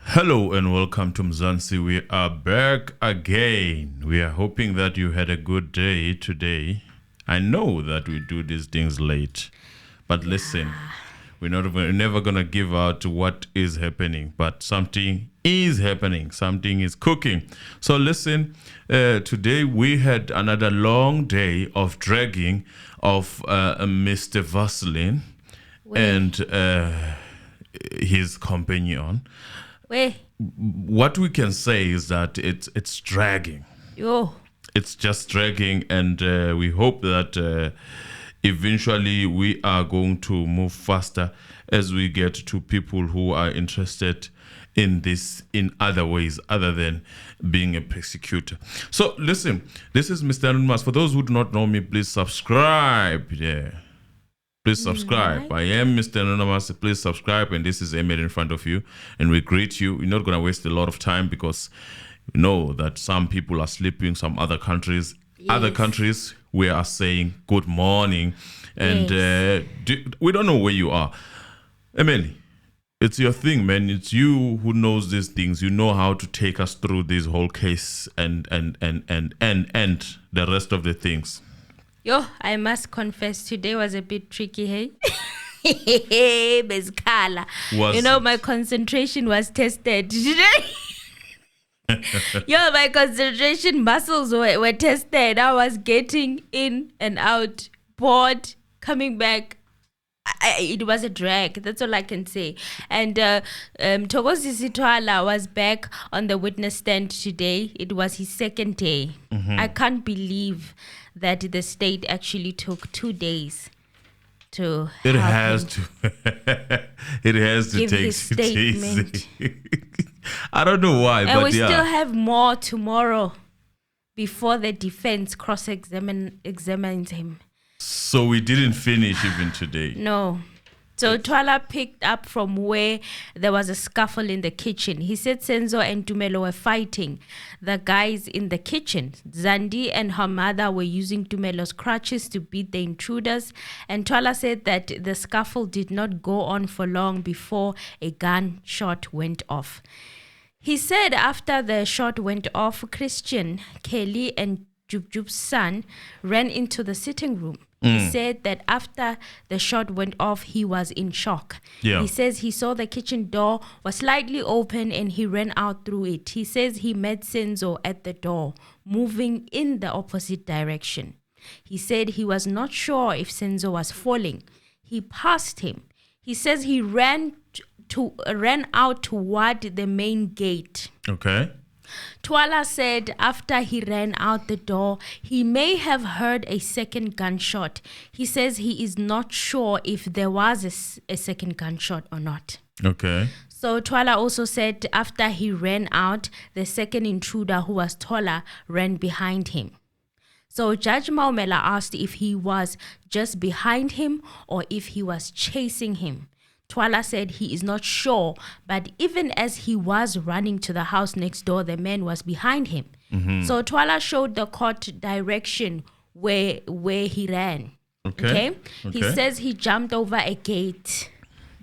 Hello and welcome to Mzansi. We are back again. We are hoping that you had a good day today. I know that we do these things late, but listen, we're never going to give out what is happening, but something is happening. Something is cooking. So listen, today we had another long day of dragging of Mr. Vaseline and his companion. What we can say is that it's dragging. It's just dragging, and we hope that eventually we are going to move faster as we get to people who are interested in this in other ways other than being a persecutor. So listen, this is Mr. Anonymous. For those who do not know me, please subscribe. Please subscribe. I am Mr. Anonymous. Please subscribe. And this is Emil in front of you. And we greet you. We're not going to waste a lot of time because we know that some people are sleeping, some other countries. Yes. Other countries, we are saying good morning. And we don't know where you are. Emily, it's your thing, man. It's you who knows these things. You know how to take us through this whole case and the rest of the things. I must confess, today was a bit tricky, hey? Bezkala. My concentration was tested today. My concentration muscles were tested. I was getting in and out, bored, coming back. It was a drag. That's all I can say. And Mthokozisi Thwala was back on the witness stand today. It was his second day. I can't believe that the state actually took 2 days to it has to give take his statement. I don't know why, and but we still have more tomorrow before the defense examines him. So we didn't finish even today. No. So Twala picked up from where there was a scuffle in the kitchen. He said Senzo and Tumelo were fighting the guys in the kitchen. Zandi and her mother were using Tumelo's crutches to beat the intruders. And Twala said that the scuffle did not go on for long before a gunshot went off. He said after the shot went off, Christian, Kelly and Jub's son ran into the sitting room. He said that after the shot went off, he was in shock. He says he saw the kitchen door was slightly open and he ran out through it. He says he met Senzo at the door, moving in the opposite direction. He said he was not sure if Senzo was falling. He passed him. He says he ran out toward the main gate. Okay. Twala said after he ran out the door, he may have heard a second gunshot. He says he is not sure if there was a second gunshot or not. Okay. So Twala also said after he ran out, the second intruder, who was taller, ran behind him. So Judge Maumela asked if he was just behind him or if he was chasing him. Twala said he is not sure, but even as he was running to the house next door, the man was behind him. So Twala showed the court direction where he ran. Okay? He says he jumped over a gate.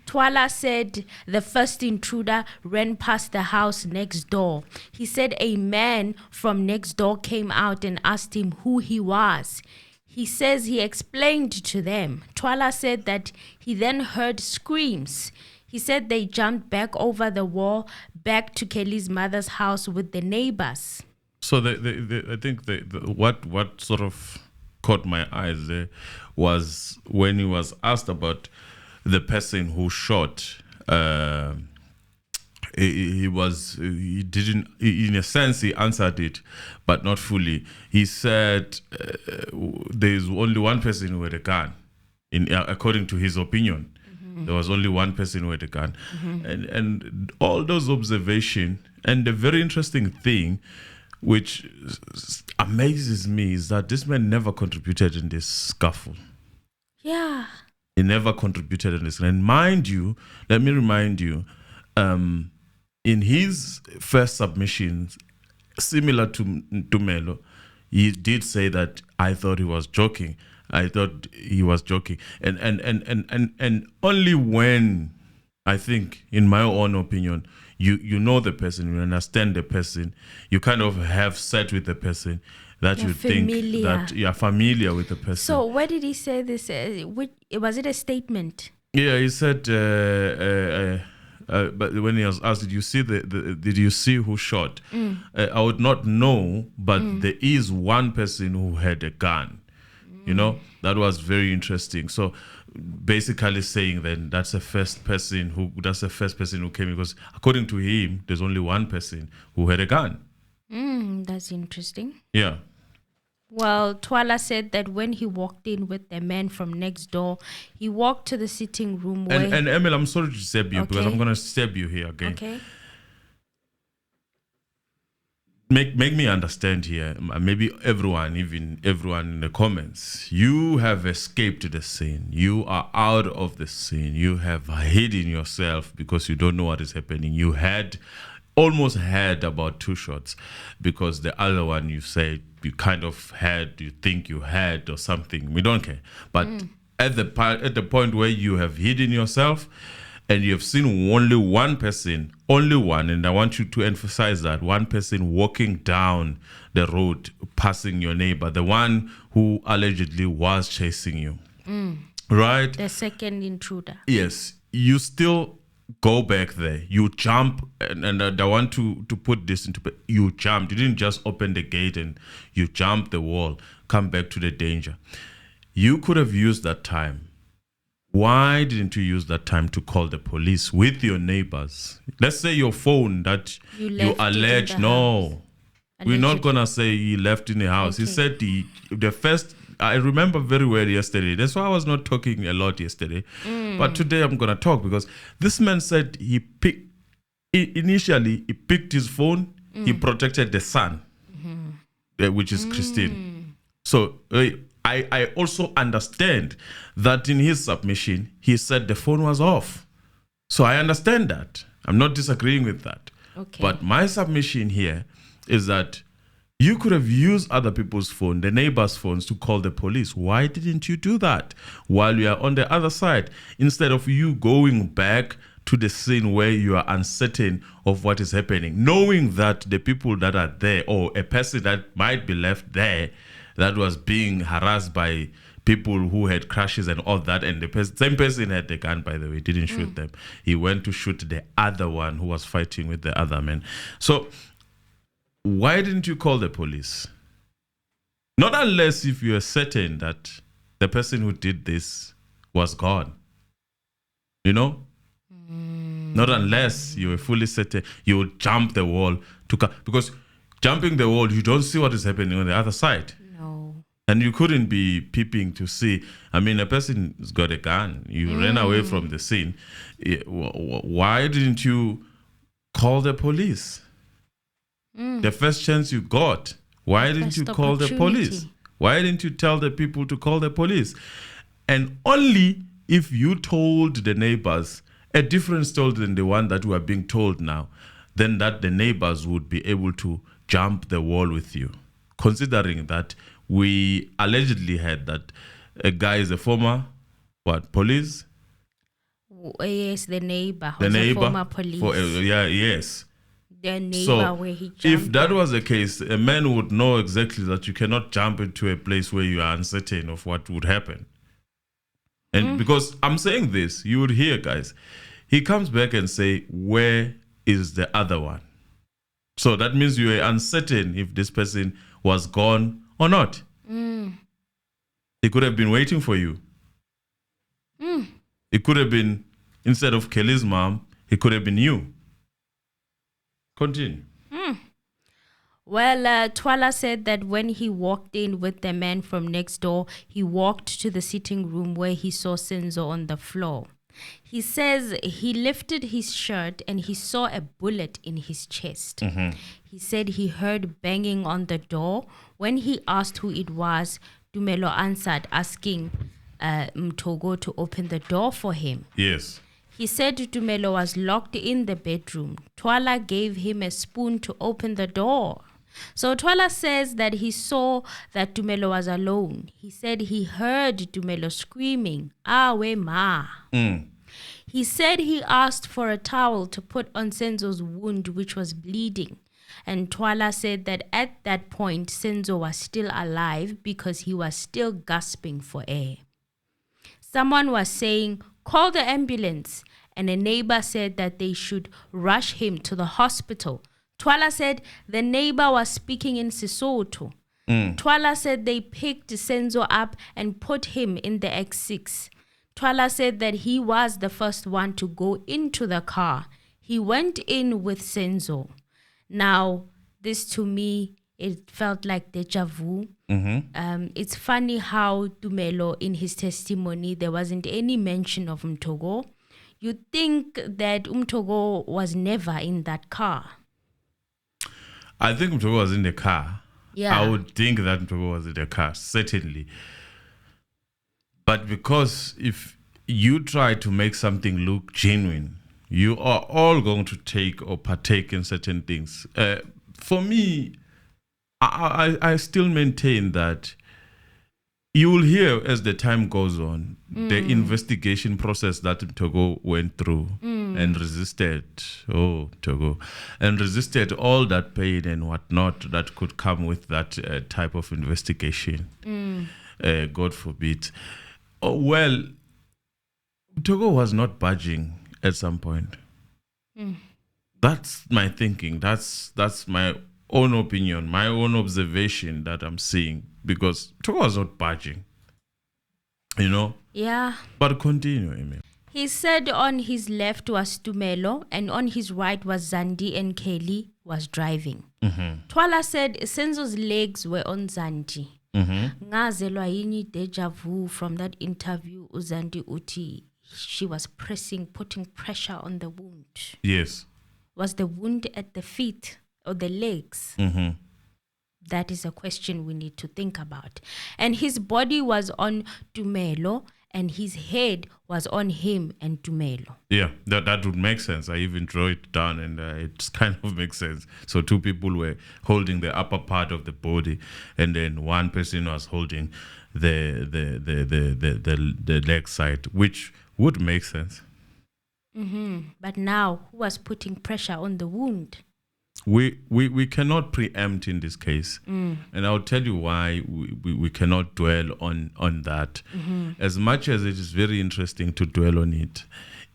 Twala said the first intruder ran past the house next door. He said a man from next door came out and asked him who he was. He says he explained to them. Twala said that he then heard screams. He said they jumped back over the wall, back to Kelly's mother's house with the neighbors. So I think what sort of caught my eyes there was when he was asked about the person who shot. He didn't, in a sense, he answered it, but not fully. He said there's only one person who had a gun, according to his opinion. There was only one person who had a gun. And all those observations, and the very interesting thing, which amazes me, is that this man never contributed in this scuffle. Yeah. He never contributed in this. And mind you, let me remind you, in his first submissions, similar to Melo, he did say that I thought he was joking. And only when I think, in my own opinion, you know the person, you understand the person, you kind of have sat with the person that You're you think familiar. that you're familiar with the person. So where did he say this? Was it a statement? Yeah, he said, but when he was asked, did you see did you see who shot? I would not know, but there is one person who had a gun. You know, that was very interesting. So basically saying then that's the first person who came in, because according to him, there's only one person who had a gun. That's interesting. Yeah. Well, Twala said that when he walked in with the man from next door, he walked to the sitting room where... And Emil, I'm sorry to stab you, because Okay. I'm going to stab you here again. Okay. Make me understand here. Maybe everyone, even everyone in the comments, you have escaped the scene. You are out of the scene. You have hidden yourself because you don't know what is happening. You almost had about 2 shots, because the other one you said you kind of had, you think you had or something. We don't care. But at the point where you have hidden yourself, and you have seen only one person, and I want you to emphasize that, one person walking down the road, passing your neighbor, the one who allegedly was chasing you, right? The second intruder. Yes, you still go back there. You jump, and I want to put this into, you jumped. You didn't just open the gate and you jumped the wall, come back to the danger. You could have used that time. Why didn't you use that time to call the police with your neighbors? Let's say your phone that you allege. No, we're not going to say he left in the house. Okay. He said the first, I remember very well yesterday. That's why I was not talking a lot yesterday. But today I'm going to talk, because this man said initially he picked his phone, he protected the son, which is Christine. So I also understand that in his submission, he said the phone was off. So I understand that. I'm not disagreeing with that. Okay. But my submission here is that you could have used other people's phone, the neighbors' phones, to call the police. Why didn't you do that while you are on the other side, instead of you going back to the scene where you are uncertain of what is happening, knowing that the people that are there, or a person that might be left there, that was being harassed by people who had crashes and all that, and the same person had the gun, by the way, didn't shoot them. He went to shoot the other one who was fighting with the other man. So why didn't you call the police? Not unless if you are certain that the person who did this was gone. You know? Not unless you were fully certain you would jump the wall because jumping the wall, you don't see what is happening on the other side. And you couldn't be peeping to see. I mean, a person's got a gun. You ran away from the scene. Why didn't you call the police? The first chance you got, why didn't you call the police? Why didn't you tell the people to call the police? And only if you told the neighbors a different story than the one that we are being told now, then that the neighbors would be able to jump the wall with you. Considering that we allegedly had that a guy is a former, police? Yes, the neighbor. The neighbor. A former police. Yes. The neighbor where he jumped. If that was the case, a man would know exactly that you cannot jump into a place where you are uncertain of what would happen. And because I'm saying this, you would hear, guys, he comes back and say, where is the other one? So that means you are uncertain if this person was gone or not. He could have been waiting for you. It could have been, instead of Kelly's mom, it could have been you. Continue. Well, Twala said that when he walked in with the man from next door, he walked to the sitting room where he saw Senzo on the floor. He says he lifted his shirt and he saw a bullet in his chest. He said he heard banging on the door. When he asked who it was, Tumelo answered, asking Mthogo to open the door for him. Yes. He said Tumelo was locked in the bedroom. Twala gave him a spoon to open the door. So Twala says that he saw that Tumelo was alone. He said he heard Tumelo screaming, "Awe ma." He said he asked for a towel to put on Senzo's wound, which was bleeding. And Twala said that at that point, Senzo was still alive because he was still gasping for air. Someone was saying, "Call the ambulance." And a neighbor said that they should rush him to the hospital. Twala said the neighbor was speaking in Sesotho. Twala said they picked Senzo up and put him in the X6. Twala said that he was the first one to go into the car. He went in with Senzo. Now, this to me, it felt like deja vu. It's funny how Tumelo, in his testimony, there wasn't any mention of Mthogo. You'd think that Mthogo was never in that car. I think Mthogo was in the car. Yeah. I would think that Mthogo was in the car, certainly. But because if you try to make something look genuine, you are all going to take or partake in certain things. For me, I still maintain that you will hear as the time goes on, the investigation process that Mthogo went through and resisted, and resisted all that pain and whatnot that could come with that type of investigation. God forbid. Oh, well, Mthogo was not budging at some point. That's my thinking. That's my own opinion, my own observation that I'm seeing, because Mthogo was not budging. Yeah. But continue, Amy. He said on his left was Tumelo and on his right was Zandi, and Kelly was driving. Twala said Senzo's legs were on Zandi. Ngazelwa yini deja vu from that interview. Uzandi uti she was putting pressure on the wound. Yes. Was the wound at the feet or the legs? That is a question we need to think about. And his body was on Tumelo and his head was on him and Tumelo. Yeah, that would make sense. I even draw it down and it kind of makes sense. So two people were holding the upper part of the body and then one person was holding the leg side, which would make sense. But now, who was putting pressure on the wound? We cannot preempt in this case. And I'll tell you why we cannot dwell on that. As much as it is very interesting to dwell on it,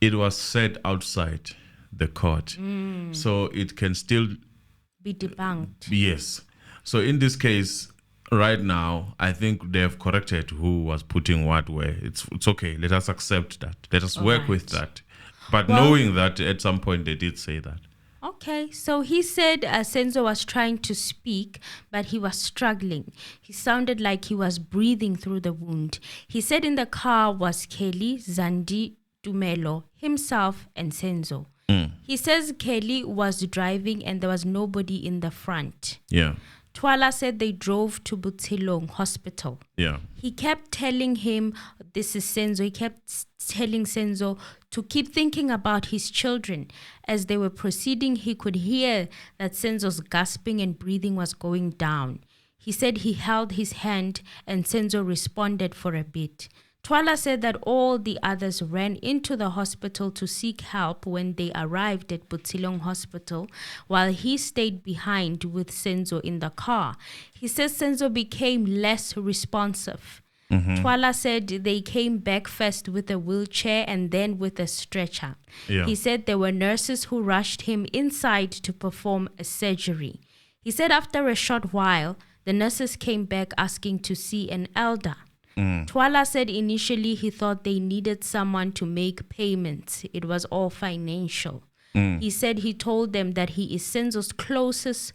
it was said outside the court. So it can still be debunked. Yes. So in this case, right now, I think they have corrected who was putting what where. It's okay. Let us accept that. Let us work with that. But knowing that at some point they did say that. Okay, so he said Senzo was trying to speak, but he was struggling. He sounded like he was breathing through the wound. He said in the car was Kelly, Zandi, Tumelo, himself, and Senzo. He says Kelly was driving and there was nobody in the front. Yeah. Twala said they drove to Butsilong Hospital. Yeah. He kept telling him, this is Senzo, he kept telling Senzo to keep thinking about his children. As they were proceeding, he could hear that Senzo's gasping and breathing was going down. He said he held his hand and Senzo responded for a bit. Twala said that all the others ran into the hospital to seek help when they arrived at Butsilong Hospital, while he stayed behind with Senzo in the car. He says Senzo became less responsive. Twala said they came back first with a wheelchair and then with a stretcher. Yeah. He said there were nurses who rushed him inside to perform a surgery. He said after a short while, the nurses came back asking to see an elder. Twala said initially he thought they needed someone to make payments. It was all financial. He said he told them that he is Senzo's closest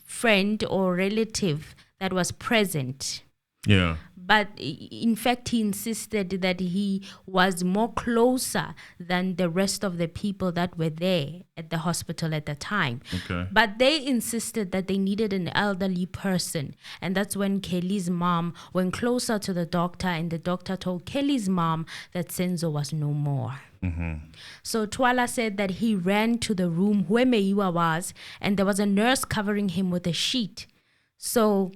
friend or relative that was present. Yeah. But in fact, he insisted that he was more closer than the rest of the people that were there at the hospital at the time. Okay. But they insisted that they needed an elderly person. And that's when Kelly's mom went closer to the doctor and the doctor told Kelly's mom that Senzo was no more. So Twala said that he ran to the room where Meyiwa was and there was a nurse covering him with a sheet. So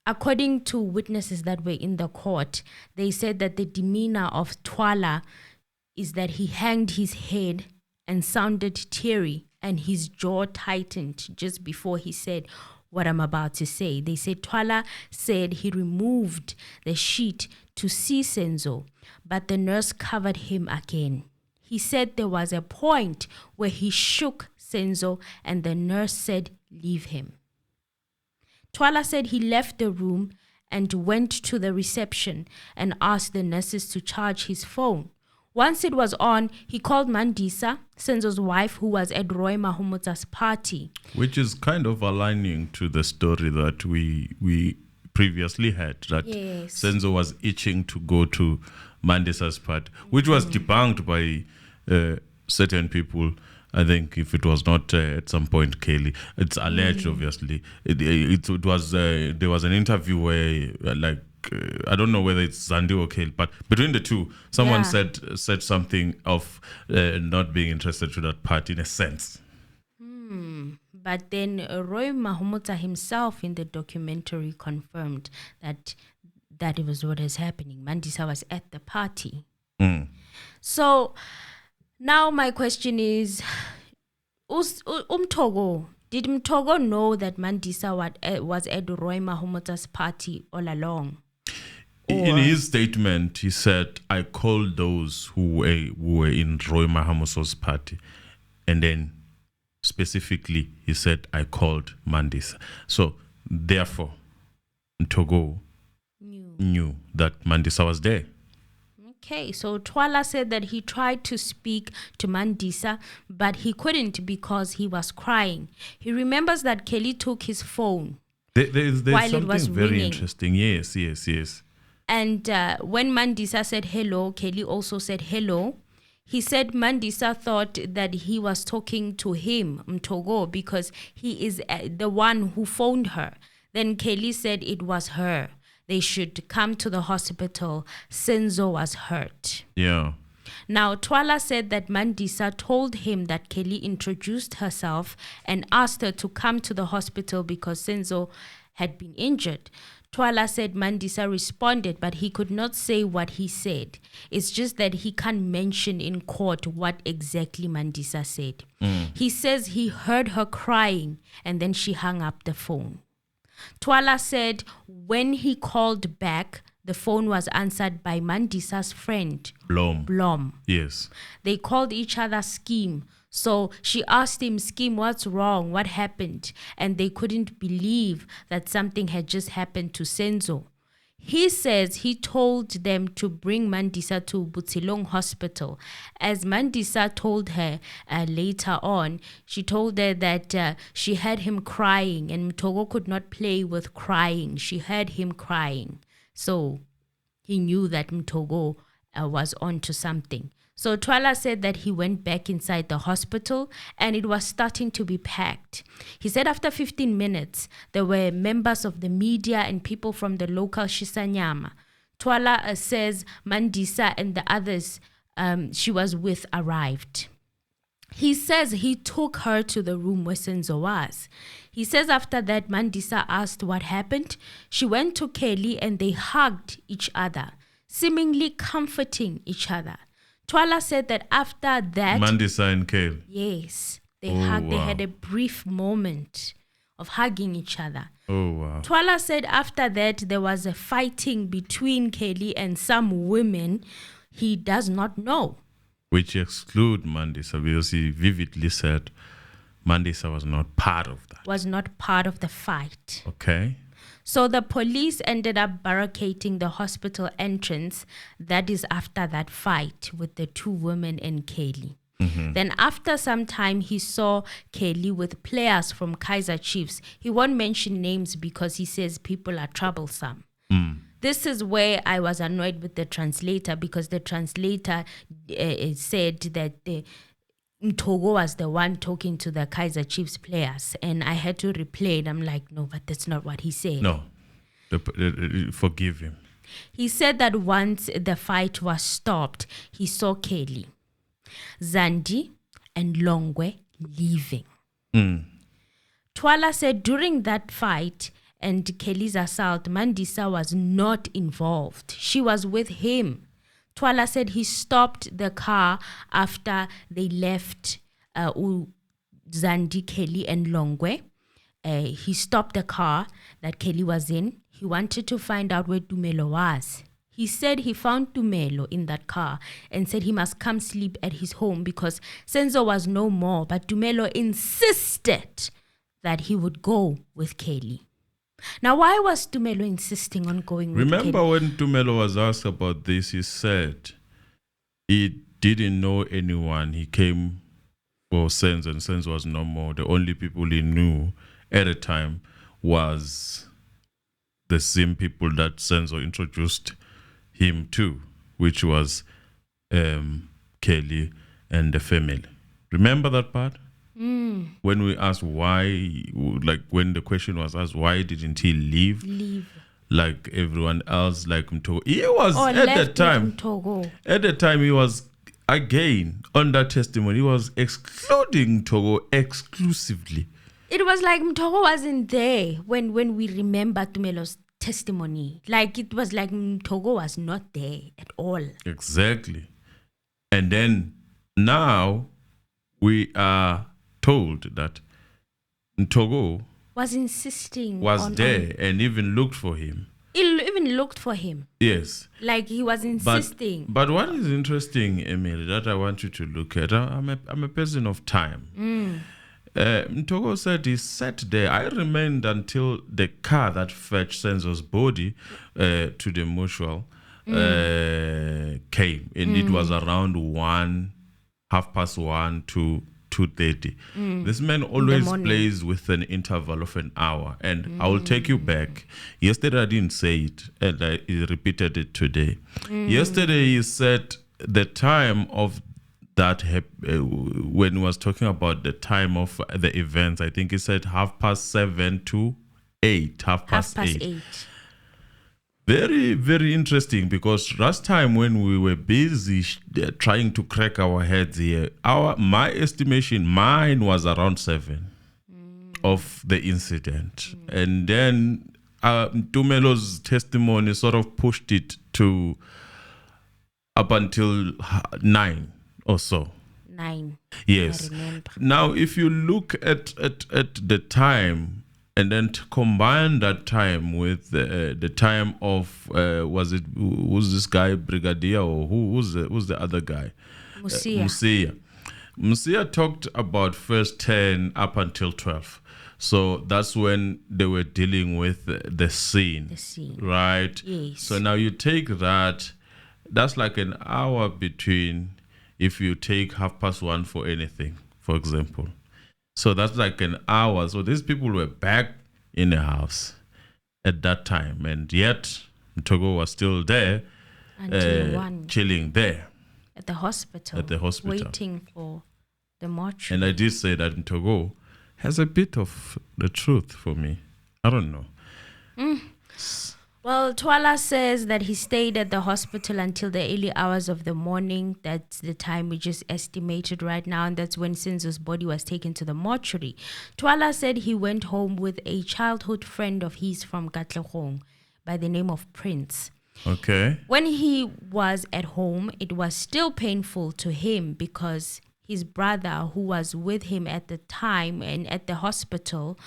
according to witnesses that were in the court, they said that the demeanor of Twala is that he hanged his head and sounded teary, and his jaw tightened just before he said what I'm about to say. They said Twala said he removed the sheet to see Senzo, but the nurse covered him again. He said there was a point where he shook Senzo and the nurse said, leave him. Twala said he left the room and went to the reception and asked the nurses to charge his phone. Once it was on, he called Mandisa, Senzo's wife, who was at Roy Mahumuta's party. Which is kind of aligning to the story that we previously had, that Yes. Senzo was itching to go to Mandisa's party, which was debunked by certain people. I think if it was not at some point Kelly, it's alleged. Obviously, it was there was an interview where I don't know whether it's Zandi or Kelly, but between the two, someone said something of not being interested to that party in a sense. But then Roy Mahumuta himself in the documentary confirmed that it was what is happening. Mandisa was at the party. So now my question is, did Mthogo know that Mandisa was at Roy Mahumuta's party all along? In his statement, he said, I called those who were in Roy Mahumuta's party. And then specifically, he said, I called Mandisa. So therefore, Mthogo knew that Mandisa was there. Okay, so Twala said that he tried to speak to Mandisa, but he couldn't because he was crying. He remembers that Kelly took his phone There's while something it was very ringing. interesting. Yes. And when Mandisa said hello, Kelly also said hello. He said Mandisa thought that he was talking to him, Mthogo, because he is the one who phoned her. Then Kelly said it was her. They should come to the hospital. Senzo was hurt. Yeah. Now, Twala said that Mandisa told him that Kelly introduced herself and asked her to come to the hospital because Senzo had been injured. Twala said Mandisa responded, but he could not say what he said. It's just that he can't mention in court what exactly Mandisa said. He says he heard her crying and then she hung up the phone. Twala said when he called back, the phone was answered by Mandisa's friend, Blom. Yes. They called each other Scheme. So she asked him, Scheme, what's wrong? What happened? And they couldn't believe that something had just happened to Senzo. He says he told them to bring Mandisa to Butsilong Hospital. As Mandisa told her later on, she told her that she heard him crying and Mthogo could not play with crying. She heard him crying. So he knew that Mthogo was onto something. So Twala said that he went back inside the hospital and it was starting to be packed. He said after 15 minutes, there were members of the media and people from the local Shisanyama. Twala says Mandisa and the others she was with arrived. He says he took her to the room where Senzo was. He says after that, Mandisa asked what happened. She went to Kelly and they hugged each other, seemingly comforting each other. Twala said that after that... Mandisa and Kelly. Yes. They hugged. Wow. They had a brief moment of hugging each other. Oh, wow. Twala said after that, there was a fighting between Kelly and some women he does not know. Which exclude Mandisa because he vividly said Mandisa was not part of that. Was not part of the fight. Okay. So the police ended up barricading the hospital entrance. That is after that fight with the two women and Kelly. Then after some time, he saw Kelly with players from Kaizer Chiefs. He won't mention names because he says people are troublesome. This is where I was annoyed with the translator because the translator said that Mthogo was the one talking to the Kaizer Chiefs players. And I had to replay it. I'm like, no, but that's not what he said. No. Forgive him. He said that once the fight was stopped, he saw Kelly, Zandi, and Longwe leaving. Twala said during that fight and Kelly's assault, Mandisa was not involved. She was with him. Twala said he stopped the car after they left Zandi, Kelly, and Longwe. He stopped the car that Kelly was in. He wanted to find out where Tumelo was. He said he found Tumelo in that car and said he must come sleep at his home because Senzo was no more. But Tumelo insisted that he would go with Kelly. Now, why was Tumelo insisting on going with Kelly? Remember when Tumelo was asked about this, he said he didn't know anyone. He came for Senzo, and Senzo was no more. The only people he knew at the time was the same people that Senzo introduced him to, which was Kelly and the family. Remember that part? When we asked why, like when the question was asked, why didn't he leave? Like everyone else, like Mthogo. He was at the time. At the time, he was again on that testimony. He was excluding Mthogo exclusively. It was like Mthogo wasn't there when we remember Tumelo's testimony. Like it was like Mthogo was not there at all. Exactly. And then now we are told that Mthogo was insisting was there and even looked for him. He even looked for him. Yes. Like he was insisting. But what is interesting, Emily, that I want you to look at, I'm a person of time. Mthogo said he sat there. I remained until the car that fetched Senzo's body to the mortuary came. And it was around 1:30 to 2:30. This man always plays with an interval of an hour. And I will take you back. Yesterday I didn't say it, and he repeated it today. Yesterday he said the time of that when he was talking about the time of the events, I think he said 7:30 to 8, 8:30. Very, very interesting, because last time when we were busy trying to crack our heads here, my estimation, mine was around 7 of the incident. And then Tumelo's testimony sort of pushed it to up until 9 or so. 9. Yes. I remember. Now, if you look at the time and then to combine that time with the time of who's this guy, Brigadier, or who's the other guy? Musia talked about first 10 up until 12. So that's when they were dealing with the scene. Right? Yes. So now you take that, that's like an hour between, if you take 1:30 for anything, for example. So that's like an hour. So these people were back in the house at that time. And yet, Mthogo was still there, until chilling there. At the hospital. Waiting for the mortuary. And I did say that Mthogo has a bit of the truth for me. I don't know. Well, Twala says that he stayed at the hospital until the early hours of the morning. That's the time we just estimated right now, and that's when Senzo's body was taken to the mortuary. Twala said he went home with a childhood friend of his from Katlehong by the name of Prince. Okay. When he was at home, it was still painful to him because his brother, who was with him at the time and at the hospital,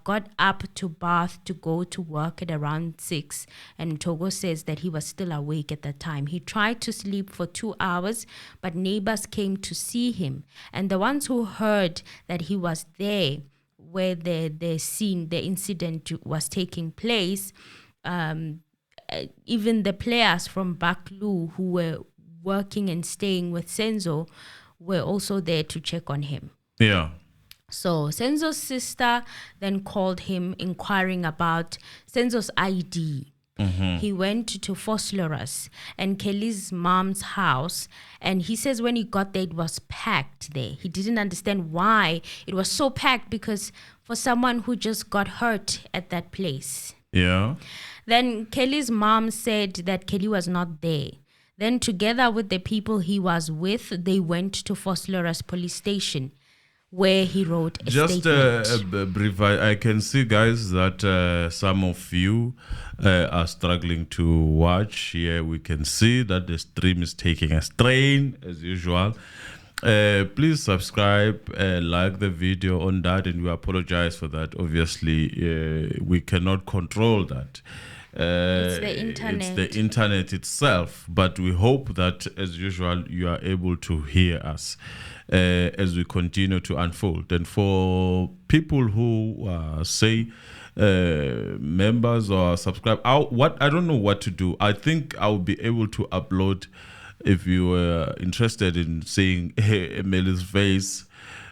got up to bath to go to work at around 6. And Mthogo says that he was still awake at that time. He tried to sleep for 2 hours, but neighbors came to see him. And the ones who heard that he was there where the incident was taking place, even the players from Baklu who were working and staying with Senzo were also there to check on him. Yeah. So Senzo's sister then called him inquiring about Senzo's ID. He went to Phosphorus and Kelly's mom's house, and he says when he got there, it was packed there. He didn't understand why it was so packed, because for someone who just got hurt at that place. Yeah. Then Kelly's mom said that Kelly was not there. Then together with the people he was with, they went to Phosphorus police station. where he wrote a Just statement. a brief, I can see, guys, that some of you are struggling to watch. Here we can see that the stream is taking a strain, as usual. Please subscribe, like the video on that, and we apologize for that. Obviously, we cannot control that. It's the internet. It's the internet itself, but we hope that, as usual, you are able to hear us as we continue to unfold. And for people who say members or subscribe, I don't know what to do. I think I'll be able to upload, if you were interested in seeing Emily's face,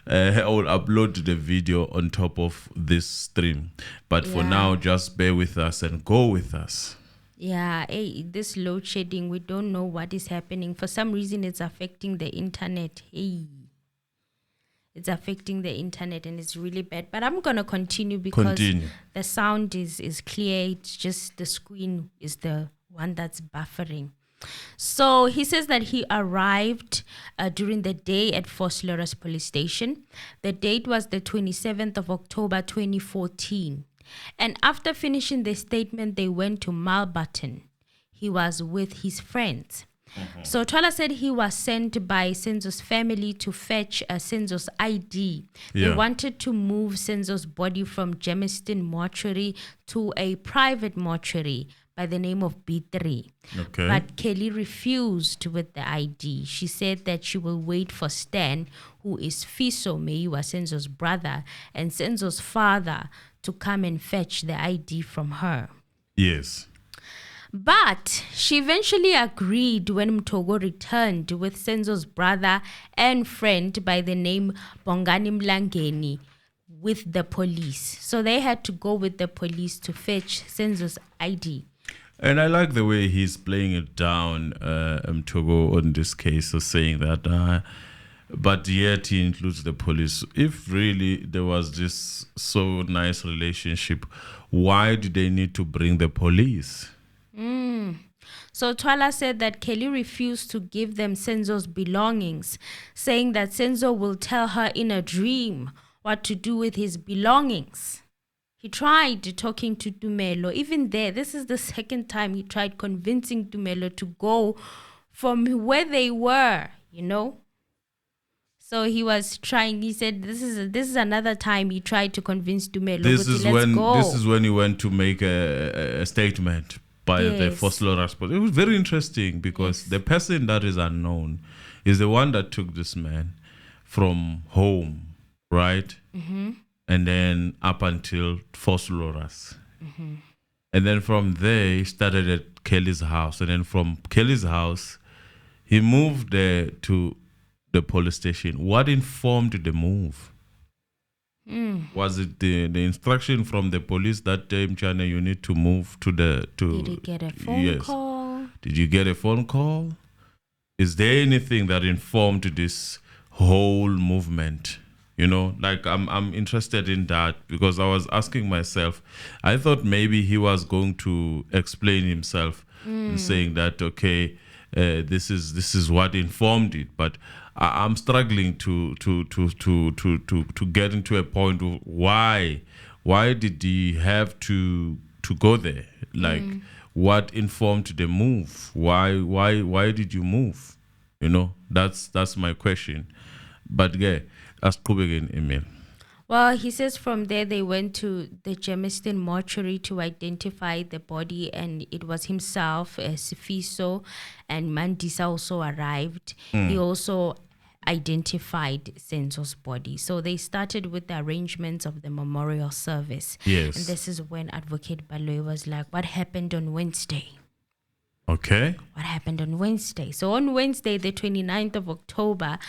I will upload the video on top of this stream. But for now, just bear with us and go with us. Yeah, this load shedding, we don't know what is happening. For some reason, it's affecting the internet. It's affecting the internet and it's really bad. But I'm going to continue because the sound is clear. It's just the screen is the one that's buffering. So he says that he arrived during the day at Vosloorus police station. The date was the 27th of October 2014. And after finishing the statement, they went to Malbutton. He was with his friends. So Twala said he was sent by Senzo's family to fetch Senzo's ID. They wanted to move Senzo's body from Germiston mortuary to a private mortuary by the name of B3. Okay. But Kelly refused with the ID. She said that she will wait for Stan, who is Senzo Meyiwa, Senzo's brother, and Senzo's father, to come and fetch the ID from her. Yes. But she eventually agreed when Mthogo returned with Senzo's brother and friend by the name Bongani Mlangeni with the police. So they had to go with the police to fetch Senzo's ID. And I like the way he's playing it down, Mthogo, on this case, so saying that, but yet he includes the police. If really there was this so nice relationship, why did they need to bring the police? So Twala said that Kelly refused to give them Senzo's belongings, saying that Senzo will tell her in a dream what to do with his belongings. He tried talking to Tumelo. Even there, this is the second time he tried convincing Tumelo to go from where they were, you know. So he was trying. He said, "This is another time he tried to convince Tumelo. This is when he went to make a statement by the Vosloorus. It was very interesting because the person that is unknown is the one that took this man from home, right? Mm-hmm. And then up until Vosloorus. Mm-hmm. And then from there, he started at Kelly's house. And then from Kelly's house, he moved there to the police station. What informed the move? Was it the instruction from the police that time, China, you need to move to the... Did you get a phone call? Did you get a phone call? Is there anything that informed this whole movement? You know, like I'm interested in that because I was asking myself, I thought maybe he was going to explain himself and saying that, okay, this is what informed it, but I'm struggling to get into a point of why did he have to go there? Like, what informed the move? Why did you move? You know, that's my question. But yeah, ask again, Emil. Well, he says from there they went to the Germiston mortuary to identify the body, and it was himself, Sifiso, and Mandisa also arrived. He also identified Senzo's body. So they started with the arrangements of the memorial service. Yes. And this is when Advocate Baloyi was like, what happened on Wednesday? Okay. What happened on Wednesday? So on Wednesday, the 29th of October,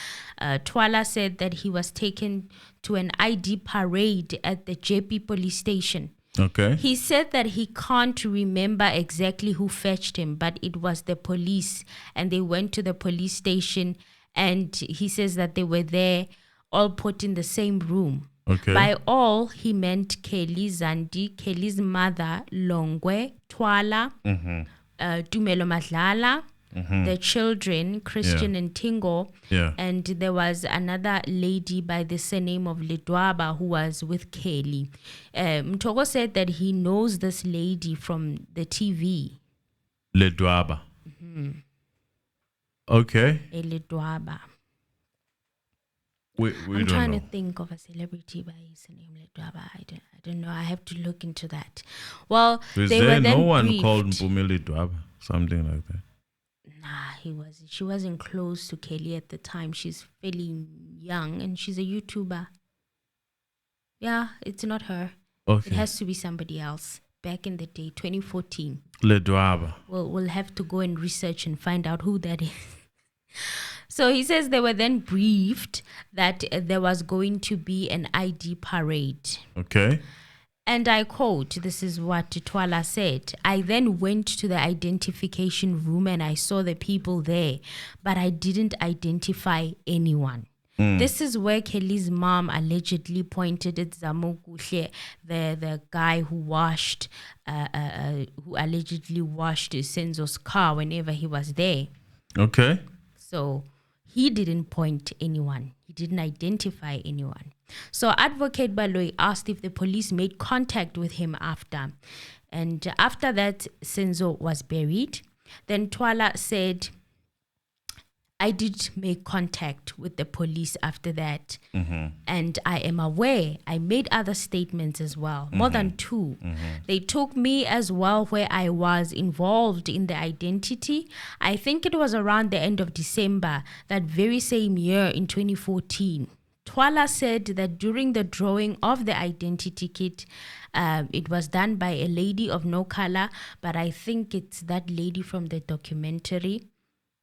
Twala said that he was taken to an ID parade at the JP police station. Okay. He said that he can't remember exactly who fetched him, but it was the police, and they went to the police station, and he says that they were there all put in the same room. Okay. By all, he meant Kelly, Zandi, Kelly's mother, Longwe, Twala, Tumelo Madlala, the children, Christian and Tingo. Yeah. And there was another lady by the surname of Ledwaba who was with Kelly. Mthogo said that he knows this lady from the TV. Ledwaba. Okay. Ledwaba. We I'm don't trying know. to think of a celebrity by his name Ledwaba. I don't know. I have to look into that. Well, Is they there were then no one briefed. called Mpumi Ledwaba? Something like that. Nah, she wasn't close to Kelly at the time. She's fairly young and she's a YouTuber. Yeah, it's not her. It Okay. has to be somebody else. Back in the day, 2014. Ledwaba. We'll have to go and research and find out who that is. So he says they were then briefed that there was going to be an ID parade. Okay. And I quote, this is what Twala said. I then went to the identification room and I saw the people there, but I didn't identify anyone. This is where Kelly's mom allegedly pointed at Zamokuhle, the guy who who allegedly washed Senzo's car whenever he was there. Okay. So he didn't point anyone. He didn't identify anyone. So Advocate Baloyi asked if the police made contact with him after. And after that, Senzo was buried. Then Twala said, I did make contact with the police after that. And I am aware I made other statements as well, more than two. They took me as well where I was involved in the identity. I think it was around the end of December, that very same year in 2014. Twala said that during the drawing of the identity kit, it was done by a lady of no color, but I think it's that lady from the documentary,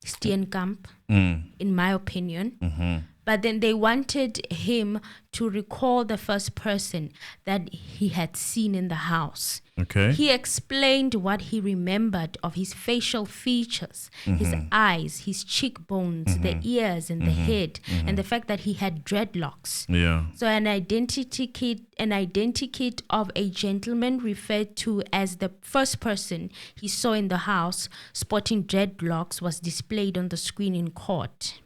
Steenkamp, in my opinion. But then they wanted him to recall the first person that he had seen in the house. Okay. He explained what he remembered of his facial features, his eyes, his cheekbones, the ears and the head, and the fact that he had dreadlocks. Yeah. So an identity kit of a gentleman referred to as the first person he saw in the house sporting dreadlocks was displayed on the screen in court.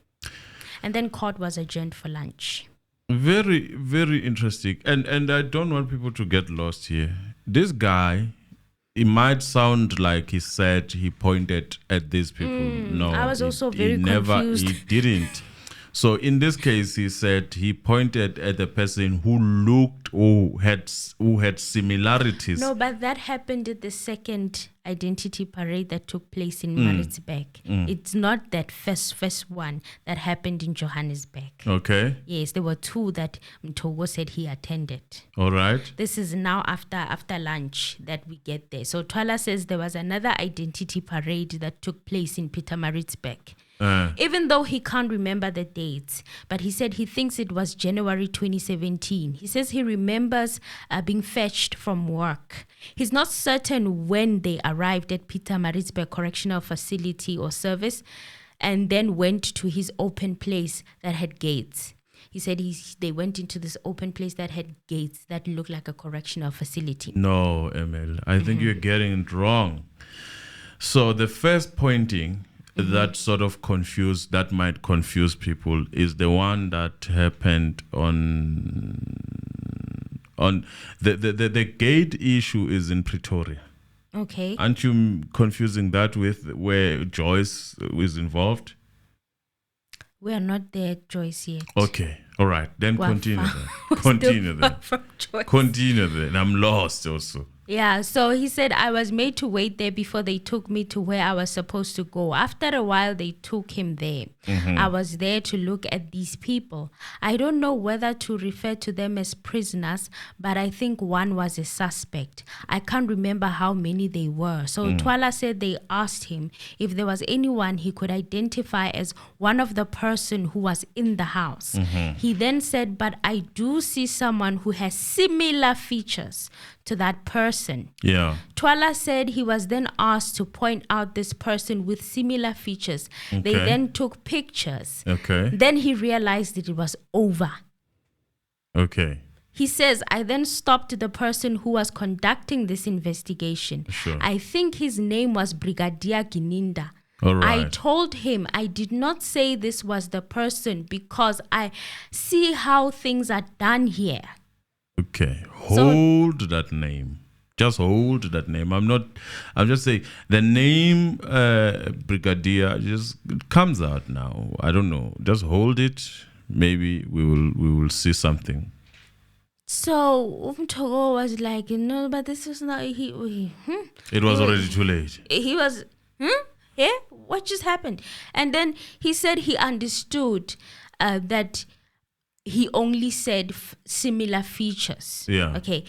And then court was adjourned for lunch. Very, very interesting. And I don't want people to get lost here. This guy, it might sound like he said he pointed at these people. No, I was also very confused. He didn't. So in this case, he said he pointed at the person who looked or who had similarities. No, but that happened at the second identity parade that took place in Maritzburg. It's not that first one that happened in Johannesburg. Okay. Yes, there were two that Mthogo said he attended. All right. This is now after lunch that we get there. So Twala says there was another identity parade that took place in Pietermaritzburg. Even though he can't remember the dates, but he said he thinks it was January 2017. He says he remembers being fetched from work. He's not certain when they arrived at Pietermaritzburg Correctional Facility or Service and then went to his open place that had gates. He said they went into this open place that had gates that looked like a correctional facility. No, Emil, I think you're getting it wrong. So the first pointing that might confuse people is the one that happened on the gate issue is in Pretoria. Okay. Aren't you confusing that with where Joyce is involved? We are not there, Joyce, yet. Okay. All right. Then We're continue far- then. Continue then. From Joyce. Continue then. I'm lost also. Yeah, so he said, I was made to wait there before they took me to where I was supposed to go. After a while, they took him there. I was there to look at these people. I don't know whether to refer to them as prisoners, but I think one was a suspect. I can't remember how many they were. So Twala said they asked him if there was anyone he could identify as one of the person who was in the house. He then said, but I do see someone who has similar features to that person. Yeah. Twala said he was then asked to point out this person with similar features. They Okay. then took pictures. Okay. Then he realized that it was over. Okay. He says, I then stopped the person who was conducting this investigation. Sure. I think his name was Brigadier Gininda. All I right. told him I did not say this was the person because I see how things are done here. Okay. Hold that name. Just hold that name. I'm just saying the name Brigadier just it comes out now. I don't know. Just hold it. Maybe we will see something. So Mthogo was like, no, but this is not It was already too late. He was, yeah, what just happened? And then he said he understood that he only said similar features. Yeah. Okay.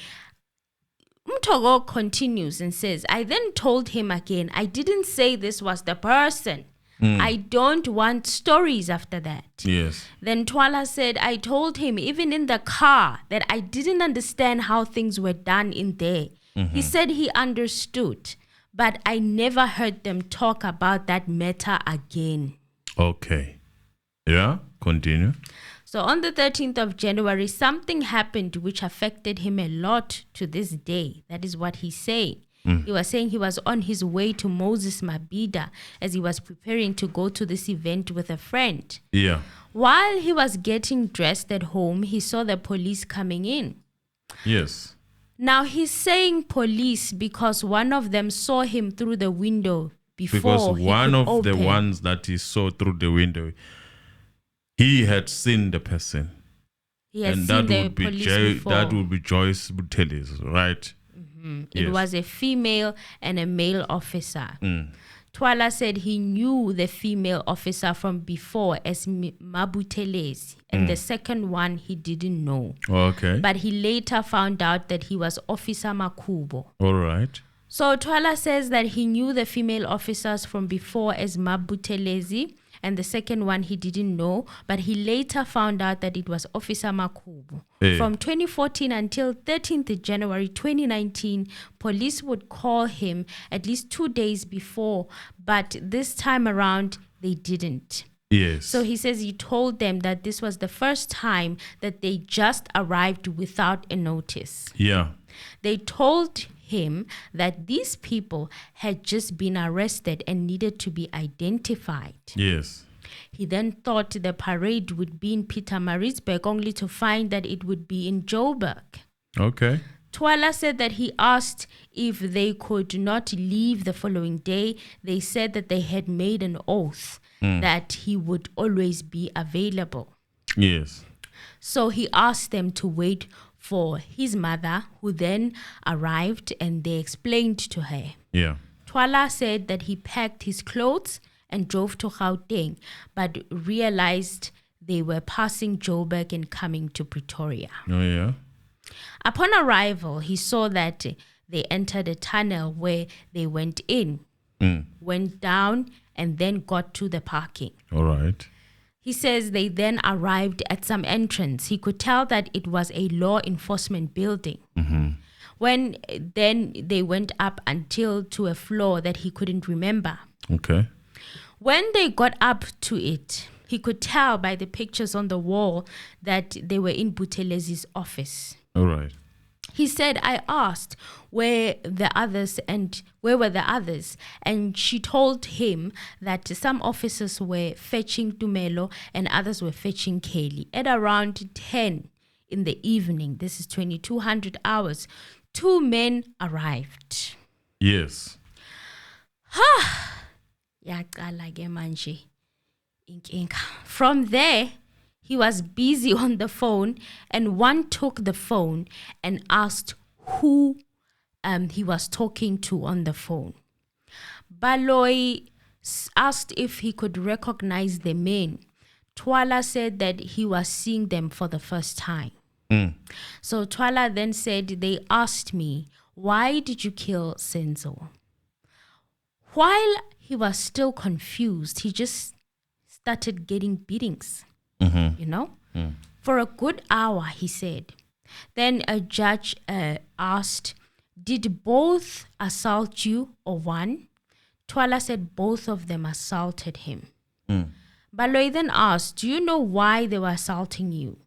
Mthogo continues and says, I then told him again, I didn't say this was the person. I don't want stories after that. Yes. Then Twala said, I told him even in the car that I didn't understand how things were done in there. He said he understood, but I never heard them talk about that matter again. Okay. Yeah. Continue. So on the 13th of January, something happened which affected him a lot to this day. That is what he's saying. He was saying he was on his way to Moses Mabhida as he was preparing to go to this event with a friend. Yeah. While he was getting dressed at home, he saw the police coming in. Yes. Now he's saying police because one of them saw him through the window before Because he one could of open. the ones that he saw through the window, he had seen the person. He had And seen that the would be police before. that would be Joyce Butelis, right? It Yes. was a female and a male officer. Twala said he knew the female officer from before as Mabutelezi, and the second one he didn't know. Okay. But he later found out that he was Officer Makubo. All right. So Twala says that he knew the female officers from before as Mabutelezi, and the second one he didn't know, but he later found out that it was Officer Makubo. Eh. From 2014 until 13th January 2019, police would call him at least 2 days before, but this time around, they didn't. Yes. So he says he told them that this was the first time that they just arrived without a notice. Yeah. They told him that these people had just been arrested and needed to be identified. Yes. He then thought the parade would be in Pietermaritzburg, only to find that it would be in Joburg. Okay. Twala said that he asked if they could not leave the following day. They said that they had made an oath that he would always be available. Yes. So he asked them to wait for his mother, who then arrived, and they explained to her. Yeah. Twala said that he packed his clothes and drove to Gauteng, but realized they were passing Joburg and coming to Pretoria. Oh yeah. Upon arrival, he saw that they entered a tunnel where they went in, went down, and then got to the parking. All right. He says they then arrived at some entrance. He could tell that it was a law enforcement building. When then they went up until to a floor that he couldn't remember. Okay. When they got up to it, he could tell by the pictures on the wall that they were in Butelezi's office. All right. He said, I asked where were the others? And she told him that some officers were fetching Tumelo and others were fetching Kelly. At around 10 in the evening, this is 2200 hours, 2 men arrived. Yes. From there, he was busy on the phone, and one took the phone and asked who he was talking to on the phone. Baloy asked if he could recognize the men. Twala said that he was seeing them for the first time. So Twala then said, they asked me, why did you kill Senzo? While he was still confused, he just started getting beatings. For a good hour, he said. Then a judge asked, did both assault you or one? Twala said both of them assaulted him. Baloy then asked, do you know why they were assaulting you?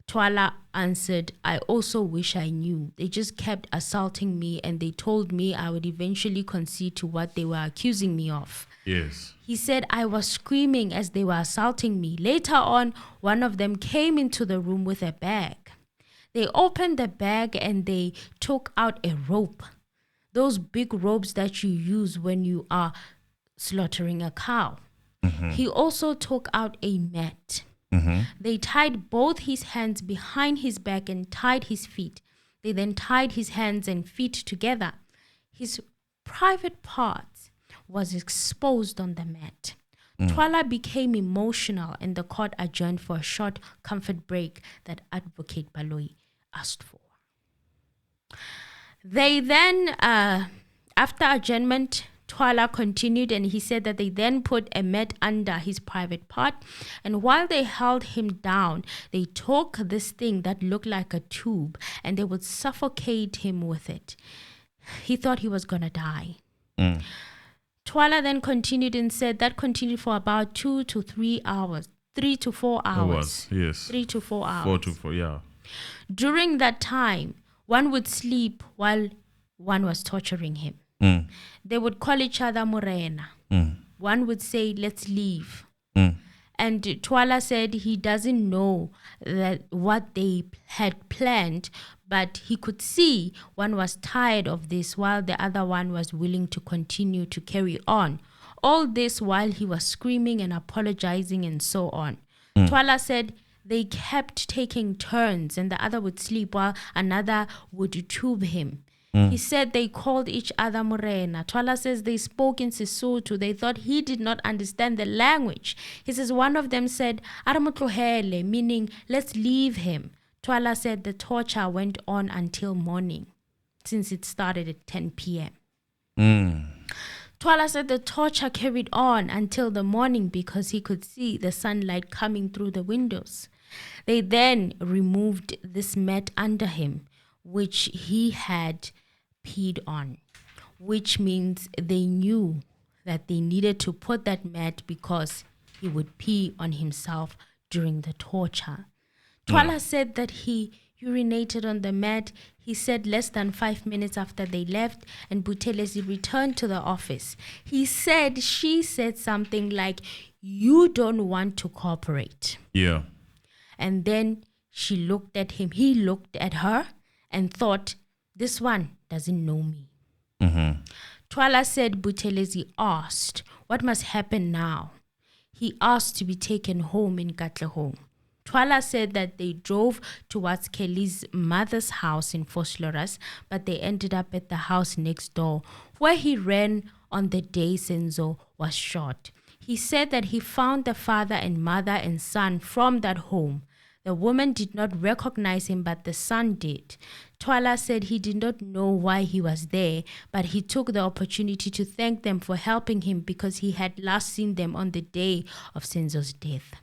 Twala answered, I also wish I knew. They just kept assaulting me and they told me I would eventually concede to what they were accusing me of. Yes. He said I was screaming as they were assaulting me. Later on, one of them came into the room with a bag. They opened the bag and they took out a rope. Those big ropes that you use when you are slaughtering a cow. He also took out a mat. They tied both his hands behind his back and tied his feet. They then tied his hands and feet together. His private parts was exposed on the mat. Twala became emotional and the court adjourned for a short comfort break that Advocate Baloyi asked for. They then, after adjournment, Twala continued and he said that they then put a mat under his private part, and while they held him down, they took this thing that looked like a tube and they would suffocate him with it. He thought he was going to die. Twala then continued and said that continued for about 2 to 3 hours, 3 to 4 hours. Yes. 3 to 4 hours. 4 to 4, yeah. During that time, one would sleep while one was torturing him. They would call each other Morena. One would say, let's leave. And Twala said he doesn't know that what they had planned, but he could see one was tired of this while the other one was willing to continue to carry on. All this while he was screaming and apologizing and so on. Twala said they kept taking turns and the other would sleep while another would tube him. He said they called each other Morena. Twala says they spoke in Sesotho. They thought he did not understand the language. He says one of them said, Aramutlohele, meaning let's leave him. Twala said the torture went on until morning, since it started at 10 p.m. Twala said the torture carried on until the morning because he could see the sunlight coming through the windows. They then removed this mat under him, which he had peed on, which means they knew that they needed to put that mat because he would pee on himself during the torture. Twala said that he urinated on the mat. He said less than 5 minutes after they left and Buthelezi returned to the office. He said she said something like, you don't want to cooperate. Yeah. And then she looked at him. He looked at her and thought, this one doesn't know me. Twala said Buthelezi asked, what must happen now? He asked to be taken home in Katlehong. Twala said that they drove towards Kelly's mother's house in Vosloorus, but they ended up at the house next door, where he ran on the day Senzo was shot. He said that he found the father and mother and son from that home. The woman did not recognize him, but the son did. Twala said he did not know why he was there, but he took the opportunity to thank them for helping him because he had last seen them on the day of Senzo's death.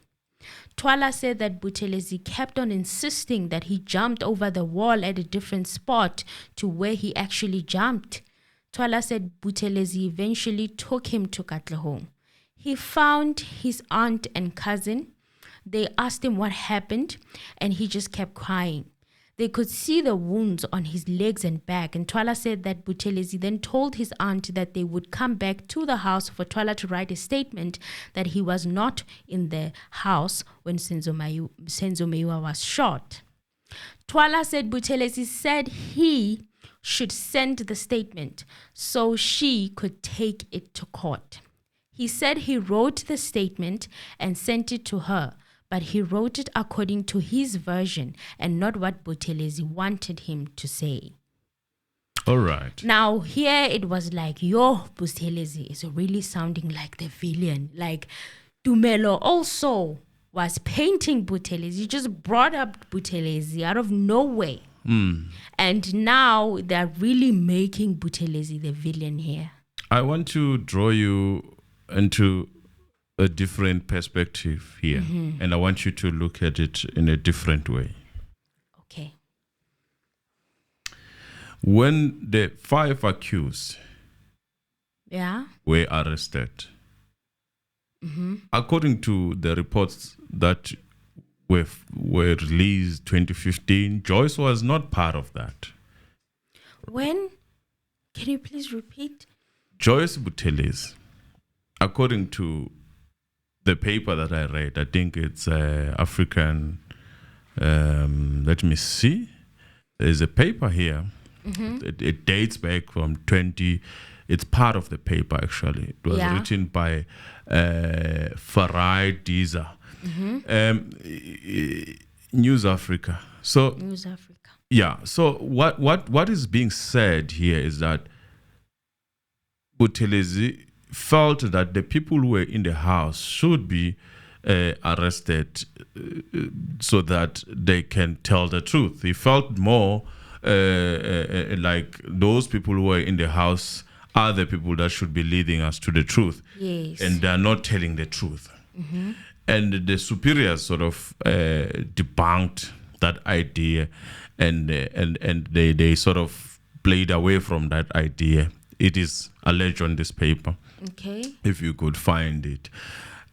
Twala said that Buthelezi kept on insisting that he jumped over the wall at a different spot to where he actually jumped. Twala said Buthelezi eventually took him to Katlehong. He found his aunt and cousin. They asked him what happened, and he just kept crying. They could see the wounds on his legs and back, and Twala said that Buthelezi then told his aunt that they would come back to the house for Twala to write a statement that he was not in the house when Senzo Meyiwa was shot. Twala said Buthelezi said he should send the statement so she could take it to court. He said he wrote the statement and sent it to her, but he wrote it according to his version and not what Buthelezi wanted him to say. All right. Now, here it was like, Buthelezi is really sounding like the villain. Like, Tumelo also was painting Buthelezi. He just brought up Buthelezi out of nowhere. And now they're really making Buthelezi the villain here. I want to draw you into a different perspective here, and I want you to look at it in a different way. Okay. When the 5 accused were arrested, according to the reports that were released 2015. Joyce was not part of that. When? Can you please repeat? Joyce Buthelezi, according to the paper that I read, I think it's African. Let me see. There's a paper here. It dates back from 20. It's part of the paper, actually. It was written by Farai Diza. News Africa. So News Africa. Yeah. So what is being said here is that Buthelezi felt that the people who were in the house should be arrested so that they can tell the truth. He felt more like those people who were in the house are the people that should be leading us to the truth. Yes. And they are not telling the truth. And the superiors sort of debunked that idea, and they sort of played away from that idea. It is alleged on this paper. Okay. If you could find it.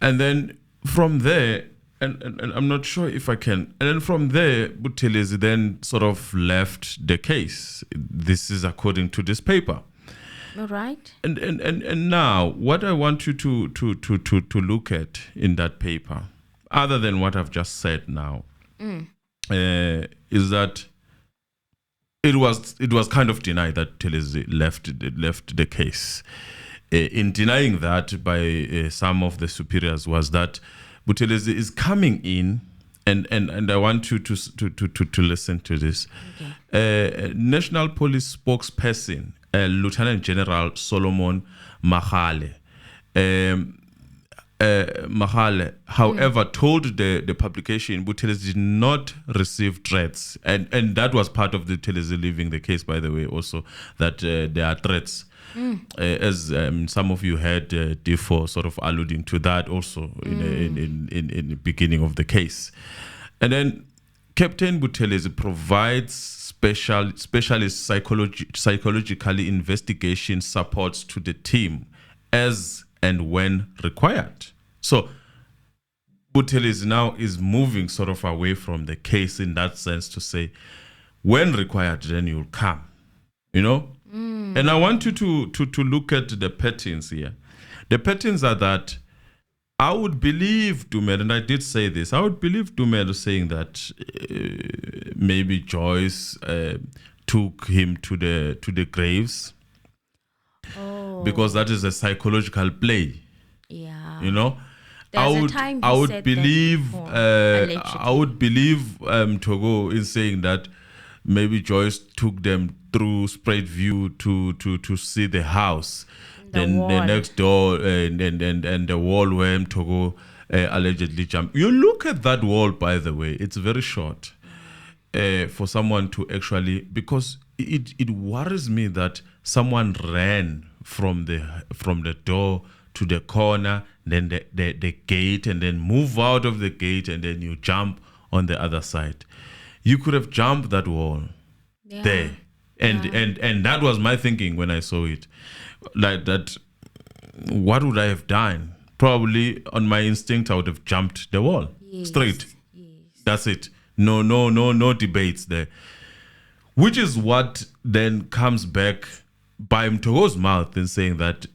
And then from there, and I'm not sure if I can, and then from there, Buthelezi then sort of left the case. This is according to this paper. All right. And now, what I want you to look at in that paper, other than what I've just said now, is that it was kind of denied that Buthelezi left the case. In denying that by some of the superiors was that Buthelezi is coming in, and I want you to listen to this. Okay. National Police spokesperson, Lieutenant General Solomon Mahale, however, told the publication Buthelezi did not receive threats, and that was part of the Buthelezi leaving the case, by the way, also that there are threats. As some of you heard Defo sort of alluding to that also in the beginning of the case. And then Captain Buthelezi provides specialist psychologically investigation supports to the team as and when required. So Buthelezi now is moving sort of away from the case in that sense to say, when required, then you'll come, you know? And I want you to look at the patterns here. The patterns are that I would believe Dumelo, and I did say this, I would believe Dumelo saying that maybe Joyce took him to the graves. Oh. Because that is a psychological play. Yeah. You know? I would believe Togo in saying that maybe Joyce took them through Spread View to see the house, then the next door, and the wall where Mthogo allegedly jumped. You look at that wall, by the way, it's very short for someone to actually, because it worries me that someone ran from the door to the corner, then the gate, and then move out of the gate, and then you jump on the other side. You could have jumped that wall there. And that was my thinking when I saw it. Like that, what would I have done? Probably on my instinct, I would have jumped the wall. Straight. Yes. That's it. No debates there. Which is what then comes back by Mthogo's mouth in saying that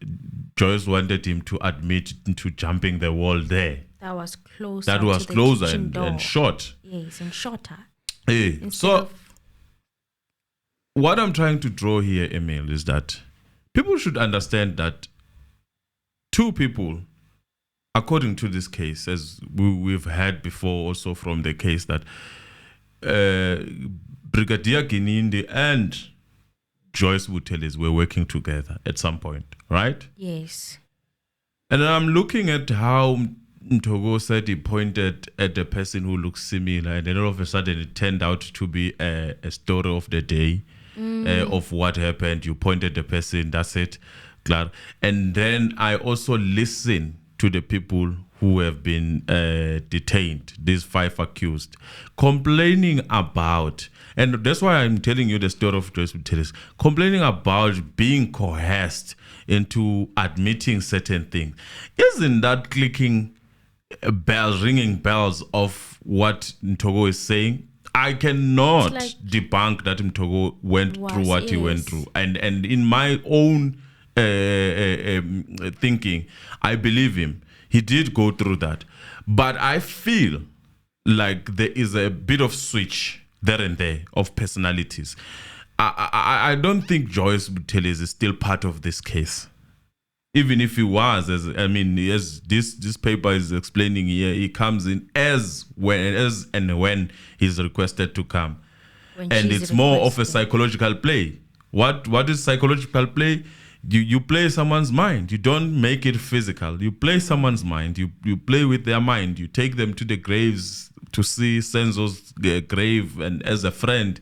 Joyce wanted him to admit to jumping the wall there. That was closer and short. Yes, and shorter. So what I'm trying to draw here, Emil, is that people should understand that two people, according to this case, as we've had before also from the case that Brigadier Ginindi and Joyce Buthelezi were working together at some point, right? Yes. And I'm looking at how Mthogo said he pointed at the person who looks similar, and then all of a sudden it turned out to be a story of the day of what happened. You pointed the person, that's it, Clar. And then I also listen to the people who have been detained, these 5 accused, complaining about, and that's why I'm telling you the story of Joyce Buthelezi, complaining about being coerced into admitting certain things. Isn't that ringing bells of what Mthogo is saying. I cannot It's like- debunk that Mthogo went Was, through what he went yes. through. And in my own thinking, I believe him. He did go through that. But I feel like there is a bit of switch there and there of personalities. I don't think Joyce Buthelezi is still part of this case. Even if he was, as this paper is explaining here, he comes in as and when he's requested to come. When And she's it's more of a requested. psychological play. What is psychological play? You play someone's mind. You don't make it physical. You play someone's mind. You play with their mind. You take them to the graves to see Senzo's grave, and as a friend,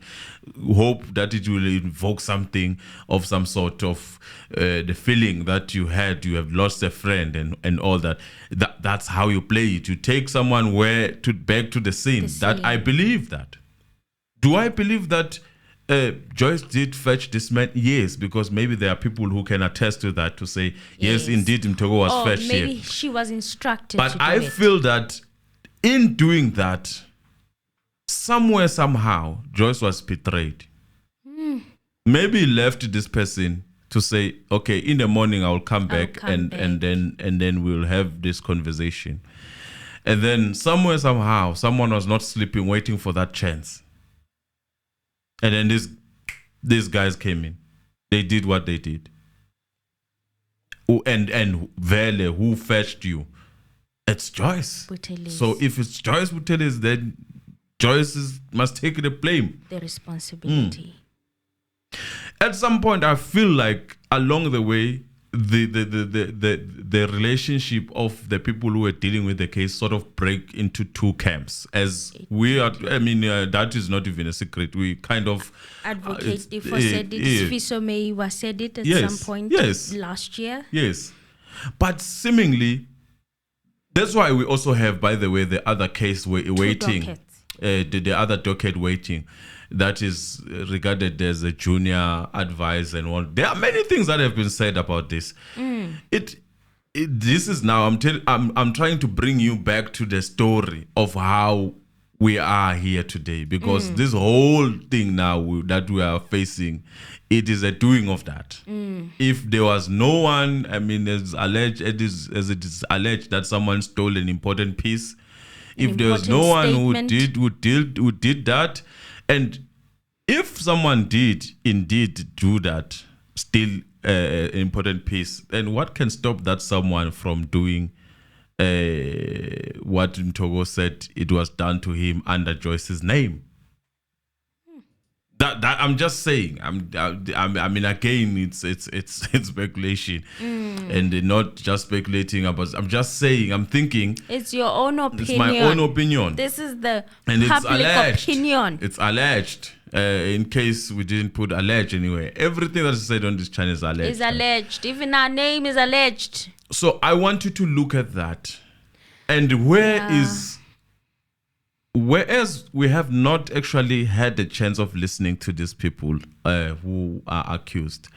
hope that it will invoke something of some sort of the feeling that you had, you have lost a friend and all that. That's how you play it. You take someone back to the scene. That I believe that. Do I believe that Joyce did fetch this man? Yes, because maybe there are people who can attest to that, to say, yes, indeed, Mthogo was fetched here. Maybe she was instructed But to do I it. feel that in doing that, somewhere, somehow, Joyce was betrayed. Maybe he left this person to say, okay, in the morning I'll come back, and then we'll have this conversation. And then somewhere, somehow, someone was not sleeping, waiting for that chance. And then these guys came in. They did what they did. And Vele, who fetched you? It's Joyce. Buthelezi. So if it's Joyce Buthelezi, then Joyce must take the blame. The responsibility. At some point, I feel like along the way, the relationship of the people who were dealing with the case sort of break into two camps. As we are, that is not even a secret. We kind of Advocate Difo said it. Senzo Meyiwa said it at some point last year. Yes. But seemingly, that's why we also have, by the way, the other case waiting. The other docket waiting. That is regarded as a junior advice and all. There are many things that have been said about this. This is now, I'm trying to bring you back to the story of how we are here today, because this whole thing now that we are facing, it is a doing of that. If there was no one, as it is alleged that someone stole an important piece, if there was no one who did that, and if someone did indeed do that, steal an important piece, then what can stop that someone from doing what Mthogo said it was done to him under Joyce's name? That I'm just saying. Again, it's speculation, and not just speculating about. I'm just saying. I'm thinking. It's your own opinion. It's my own opinion. This is the and public it's alleged. opinion. It's alleged. In case we didn't put alleged anyway, everything that is said on this channel is alleged. Is alleged. Even our name is alleged. So I want you to look at that, and whereas we have not actually had the chance of listening to these people who are accused,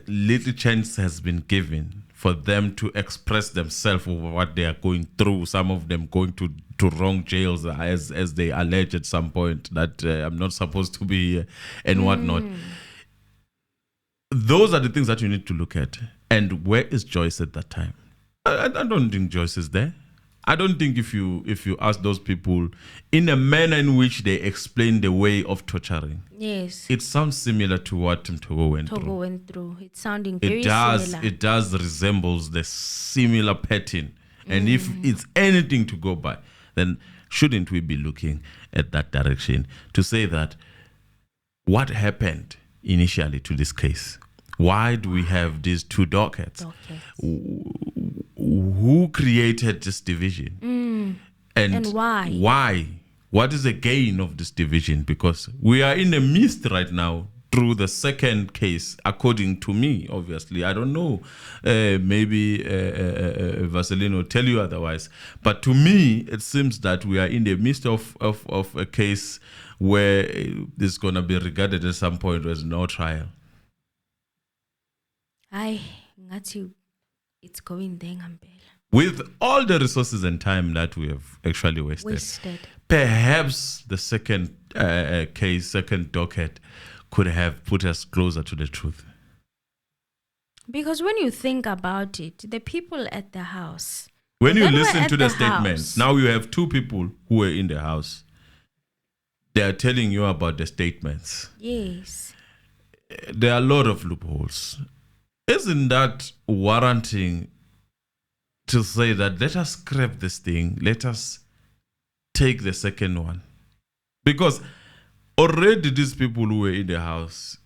little chance has been given for them to express themselves over what they are going through. Some of them going to wrong jails as they allege at some point that I'm not supposed to be here and whatnot. Those are the things that you need to look at. And where is Joyce at that time? I don't think Joyce is there. I don't think if you ask those people in a manner in which they explain the way of torturing, yes, it sounds similar to what Mthogo went through. It's sounding very similar. It does resembles the similar pattern. And if it's anything to go by, then shouldn't we be looking at that direction to say that what happened initially to this case? Why do we have these two dockets? Who created this division? And why? Why? What is the gain of this division? Because we are in the midst right now through the second case, according to me, obviously. I don't know. Maybe Vaseline will tell you otherwise. But to me, it seems that we are in the midst of a case where it's going to be regarded at some point as no trial. It's going there, Ngambela. with all the resources and time that we have actually wasted. Perhaps the second case, second docket, could have put us closer to the truth. Because when you think about it, the people at the house. When you listen to the statements, now you have two people who were in the house. They are telling you about the statements. Yes. There are a lot of loopholes. Isn't that warranting to say that let us scrap this thing, let us take the second one? Because already these people who were in the house,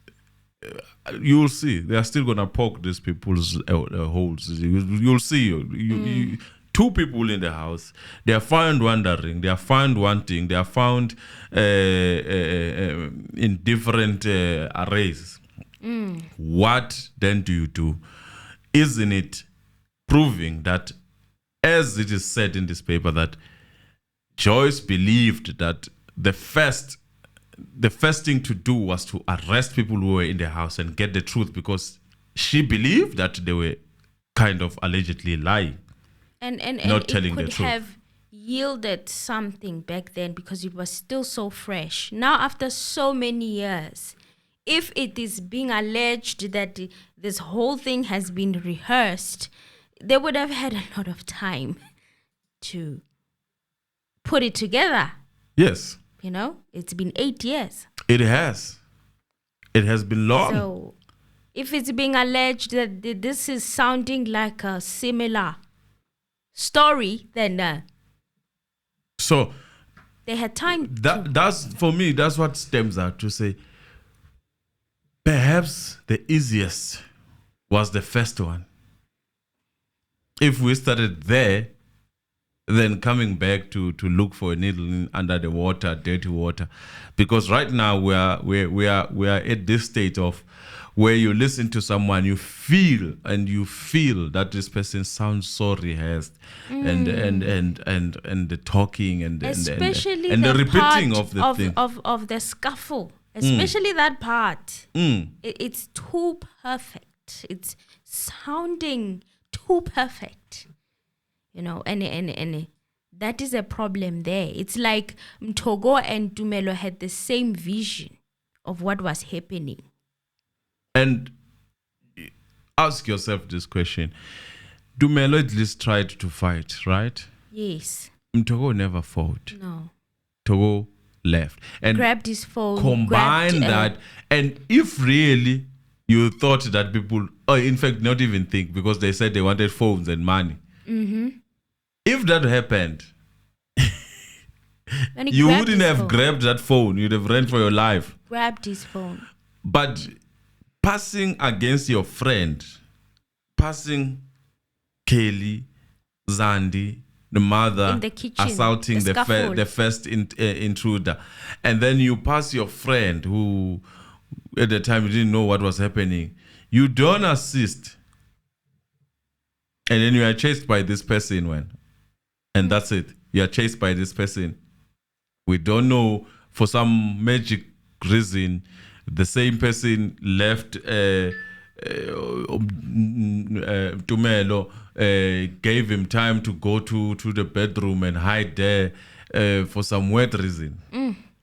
you will see, they are still going to poke these people's holes. You'll see, two people in the house, they are found wandering, they are found wanting, they are found in different arrays. What then do you do? Isn't it proving that, as it is said in this paper, that Joyce believed that the first thing to do was to arrest people who were in the house and get the truth, because she believed that they were kind of allegedly lying. And not telling the it could truth. have yielded something back then because it was still so fresh. Now, after so many years, if it is being alleged that this whole thing has been rehearsed, they would have had a lot of time to put it together. Yes. You know, it's been 8 years. It has. It has been long. So, if it's being alleged that this is sounding like a similar story, then so they had time. That's for me. That's what stems out to say. Perhaps the easiest was the first one. If we started there, then coming back to look for a needle under the water, dirty water, because right now we are at this state of where you listen to someone, you feel that this person sounds so rehearsed, and the talking and especially and the repeating part of the thing of the scuffle, especially that part. It's too perfect. It's sounding too perfect, you know, and that is a problem there. It's like Mthogo and Tumelo had the same vision of what was happening. And ask yourself this question. Tumelo at least tried to fight, right? Yes. Mthogo never fought. No. Mthogo left. And grabbed his phone. Combine that. And if really you thought that people, or in fact not even think, because they said they wanted phones and money. Mm-hmm. If that happened, you wouldn't have grabbed that phone. You'd have ran for your life. Grabbed his phone. But passing against your friend, passing Kelly, Zandi, the mother, in the kitchen, assaulting the first intruder, and then you pass your friend who at the time you didn't know what was happening, you don't assist, and then you are chased by this person and that's it. You are chased by this person. We don't know, for some magic reason, the same person left Tumelo, gave him time to go to the bedroom and hide there for some weird reason.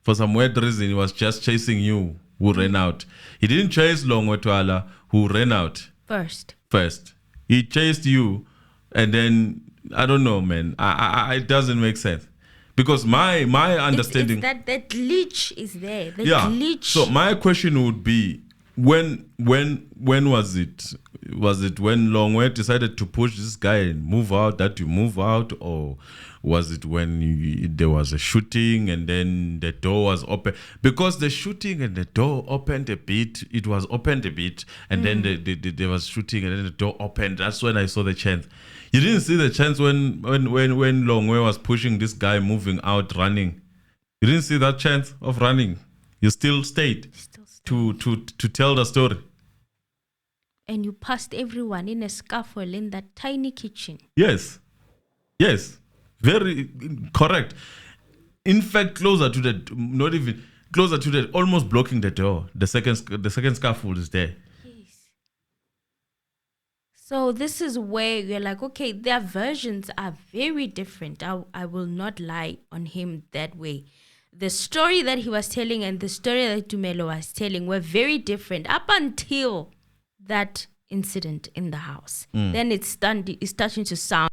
For some weird reason, he was just chasing you, who ran out. He didn't chase Longwe Twala, who ran out first. He chased you, and then, I don't know, man. It doesn't make sense. Because my understanding... It's that glitch is there. The glitch. So my question would be, when was it? Was it when Longwe decided to push this guy and move out, that you move out? Or was it when there was a shooting and then the door was open? Because the shooting and the door opened a bit. It was opened a bit. And then there was shooting and then the door opened. That's when I saw the chance. You didn't see the chance when Longwe was pushing this guy moving out, running. You didn't see that chance of running. You still stayed to tell the story. And you passed everyone in a scuffle in that tiny kitchen. Yes. Very correct. In fact, closer to the, almost blocking the door. The second scaffold is there. So this is where you're like, okay, their versions are very different. I will not lie on him that way. The story that he was telling and the story that Tumelo was telling were very different up until that incident in the house. Then it's starting to sound